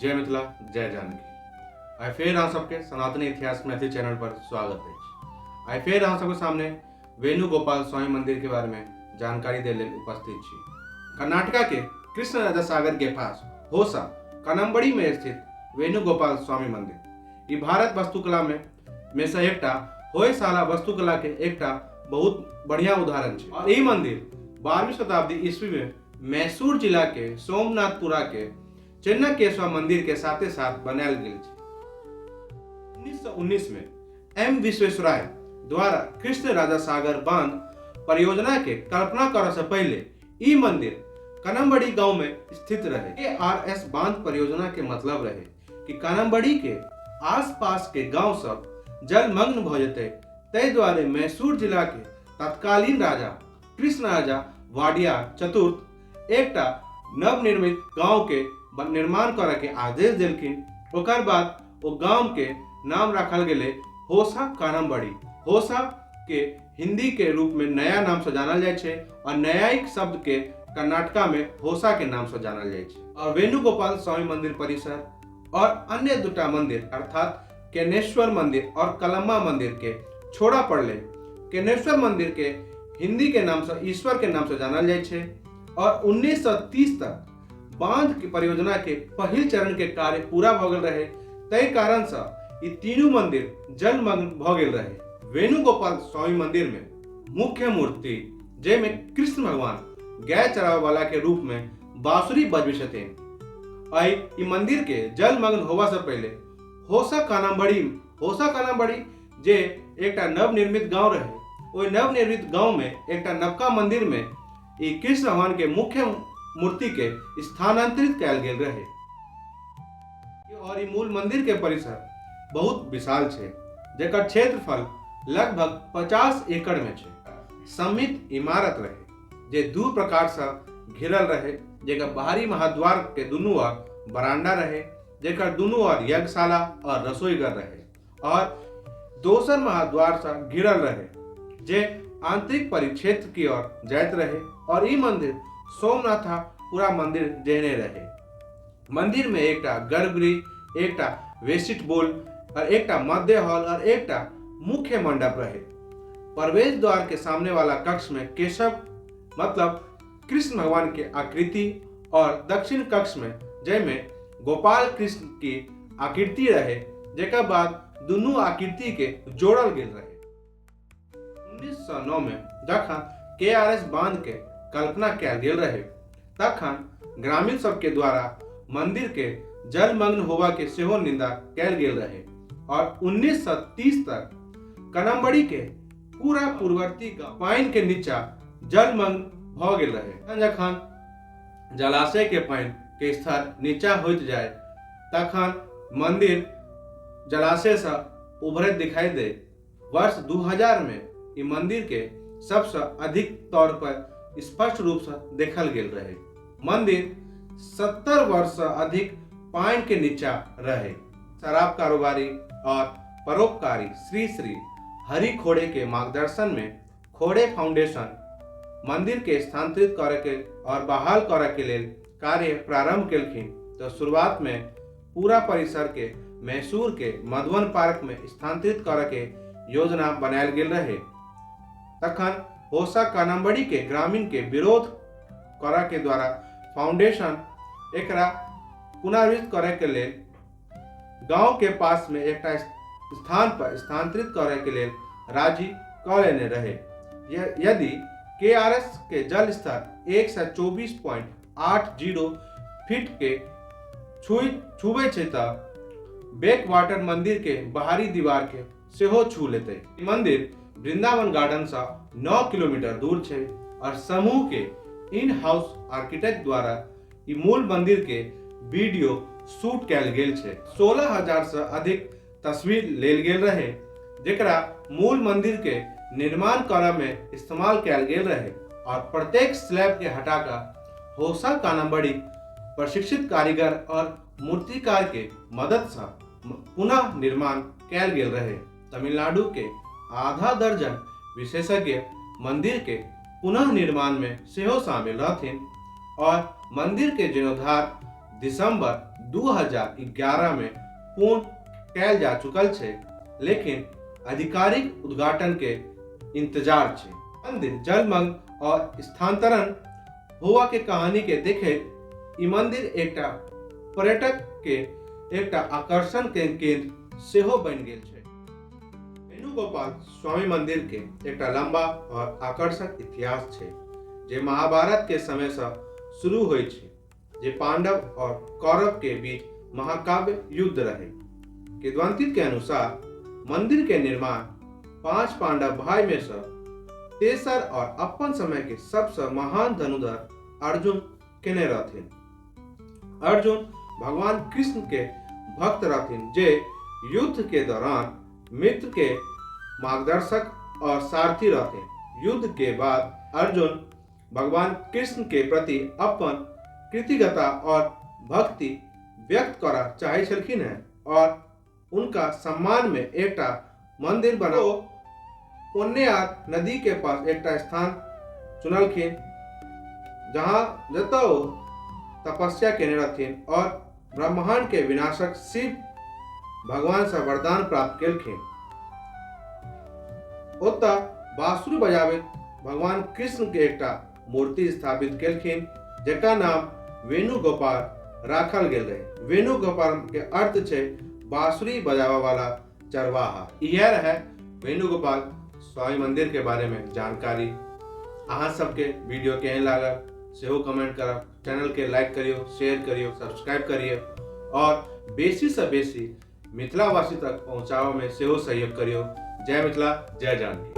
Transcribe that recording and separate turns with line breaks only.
जय मिथिला जय जानकी। आई फेर अहाँ सबके सनातनी इतिहास मैथिली चैनल पर स्वागत अछि। आई फेर अहाँ सबके सामने वेणुगोपाल स्वामी मंदिर के बारे में जानकारी दे लेल उपस्थित छी। कर्नाटका के कृष्ण राजा सागर के पास होसा कनम्बड़ी में स्थित वेणुगोपाल स्वामी मंदिर ई भारत वास्तुकला में से एकटा होयसाला वास्तुकला के एकटा बहुत बढ़िया उदाहरण छै। और ई मंदिर 12वीं शताब्दी ईस्वी में मैसूर जिला के सोमनाथपुरा के चेन्नकेश्वर मंदिर के साथे साथ बनायल गेल छै। 1919 में एम विश्वेश्वराय द्वारा कृष्ण राजा सागर बांध परियोजना के कल्पना करने से पहले ई मंदिर कनम्बड़ी गांव में स्थित रहे। ARS बांध परियोजना के मतलब रहे कि कनम्बड़ी के आसपास के गांव सब जलमग्न भ जेते, तै द्वारे मैसूर जिला के तत्कालीन राजा कृष्ण राजा वाडियार चतुर्थ एकटा नवनिर्मित गांव के निर्माण करे के आदेश देलखिन। ओकर बाद वो गांव के नाम रखल गेले होसा कनम्बड़ी। होसा के हिंदी के रूप में नया नाम से जानल जाय छै और न्यायिक शब्द के कर्नाटका में होसा के नाम से जानल जाय छै। और वेणुगोपाल स्वामी मंदिर परिसर और अन्य दूटा मंदिर अर्थात केनेश्वर मंदिर और कलम्मा मंदिर के छोड़ा पड़ले। केनेश्वर मंदिर के हिंदी के नाम से ईश्वर के नाम से जानल जाय छै और 1930 तक बांध की परियोजना के पहिल चरण के कार्य पूरा भ गेल रहे, तै कारण से ई तीनों मंदिर जलमग्न भ गेल रहे। वेणुगोपाल स्वामी मंदिर में मुख्य मूर्ति जेमे कृष्ण भगवान गाय चरावे वाला के रूप में बांसुरी बजबै छथिन। ई मंदिर के जलमग्न होवा से पहले होसा कनम्बड़ी जे एकटा नवनिर्मित गांव रहे, ओई नवनिर्मित गांव में एकटा नवका मंदिर में ई कृष्ण भगवान के मुख्य मूर्ति के स्थानांतरित कयल गेल रहे। और ई मूल मंदिर के परिसर बहुत विशाल छै, जेकर क्षेत्रफल लगभग 50 एकड़ में छै। सममित इमारत रहे जे दू प्रकार से घिरल रहे, जेकर बाहरी महाद्वार के दुनू ओर बरामदा रहे, जेकर दुनू ओर यज्ञशाला और रसोई घर रहे, और दोसर महाद्वार से घिरल रहे जे आंतरिक परिक्षेत्र की ओर जाइत रहे। और ई मंदिर सोमनाथपुरा मंदिर जेहने रहे। मंदिर में एकटा गर्भगृह, एकटा वेसिट बोल और एकटा मध्य हॉल और एकटा मुख्य मंडप रहे। प्रवेश द्वार के सामने वाला कक्ष में केशव मतलब कृष्ण भगवान के आकृति और दक्षिण कक्ष में जैमे गोपाल कृष्ण की आकृति रहे, जेकर बाद दुनू आकृति के जोड़ल गेल रहे। 1909 में जखन KRS बांध के कल्पना कयल गेल रहे, तखन ग्रामीण सबके द्वारा मंदिर के जलमग्न होवा के सेहो निंदा कयल गेल रहे। और 1930 तक कनम्बड़ी के पूरा पूर्ववर्ती पानि के नीचा जलमग्न भ गेल रहे। जखन जलाशय के पानि के स्तर नीचा होइत जाय, तखन मंदिर जलाशय से उभरैत दिखाई दे। वर्ष 2000 में ई मंदिर के सबसे अधिक तौर पर स्पष्ट रूप से देखल गेल रहे। मंदिर 70 वर्ष से अधिक पानी के नीचा रहे। शराब कारोबारी और परोपकारी श्री श्री हरि खोड़े के मार्गदर्शन में खोड़े फाउंडेशन मंदिर के स्थानांतरित करे के और बहाल करे के लेल कार्य प्रारंभ केलखिन। तो शुरुआत में पूरा परिसर के मैसूर के मधुवन पार्क में स्थानांतरित करे के योजना बनायल गेल रहे। तखन होसा कनम्बड़ी के ग्रामीण के विरोध करा के द्वारा फाउंडेशन एकरा पुनर्जीवित करे के लेल गांव के पास में एक स्थान पर स्थानांतरित करे के लेल राजी क लेने रहे। यदि KRS के जल स्तर 124.80 फीट के छुबे छै त बैक वाटर मंदिर के बाहरी दीवार के सेहो छू लेते। मंदिर वृंदावन गार्डन से 9 किलोमीटर दूर छै और समूह के इन हाउस आर्किटेक्ट द्वारा ई मूल मंदिर के वीडियो शूट कैल गेल छै। 16,000 से अधिक तस्वीर लेल गेल रहे, जेकरा मूल मंदिर के निर्माण करे में इस्तेमाल कैल गेल रहे। और प्रत्येक स्लैब के हटाकर होसा कनम्बड़ी प्रशिक्षित कारीगर और मूर्तिकार के मदद से पुनः निर्माण कैल गेल रहे। तमिलनाडु के आधा दर्जन विशेषज्ञ मंदिर के पुनः निर्माण में सेहो शामिल रहथिन और मंदिर के जीर्णोद्धार दिसंबर 2011 में पूर्ण कयल जा चुकल छै, लेकिन आधिकारिक उद्घाटन के इंतजार छै। मंदिर जलमग्न और स्थानांतरण होवा के कहानी के देखे ई मंदिर एकटा पर्यटक के एकटा आकर्षण के केंद्र सेहो बनि गेल छै। वेणुगोपाल स्वामी मंदिर के एकटा लंबा और आकर्षक इतिहास छै, जे महाभारत के समय से शुरू होइ छै, जे पांडव और कौरव के बीच महाकाव्य युद्ध रहे। किंवदंती के अनुसार मंदिर के निर्माण 5 पांडव भाई में से तेसर और अपन समय के सबसे महान धनुर्धर अर्जुन केने रहथिन। अर्जुन भगवान कृष्ण के भक्त रहथिन, जे युद्ध के दौरान मित्र के मार्गदर्शक और सारथी रहथिन। युद्ध के बाद अर्जुन भगवान कृष्ण के प्रति अपन कृतज्ञता और भक्ति व्यक्त करा चाहे छलखिन है और उनका सम्मान में एकटा मंदिर बनाओ पुण्यार नदी के पास एकटा स्थान चुनलखिन, जहां जतौ तपस्या केने रहथिन और ब्रह्मांड के विनाशक शिव भगवान से वरदान प्राप्त केलखिन। ओतऽ बांसुरी बजाबैत भगवान कृष्ण के एकटा मूर्ति स्थापित केलखिन, जेकर नाम वेणुगोपाल राखल गेल रहे। वेणुगोपाल के अर्थ छै बांसुरी बजावा वाला चरवाहा। यह रहे वेणुगोपाल स्वामी मंदिर के बारे में जानकारी। अहाँ सबके वीडियो केहन लागल सेहो कमेंट करब। चैनल के लाइक करियो, शेयर करियो, सब्सक्राइब करियो और बेसी से बेसी मिथिलावासी तक पहुँचावा में सेहो सहयोग करियो। जय मिथिला, जय जानकी।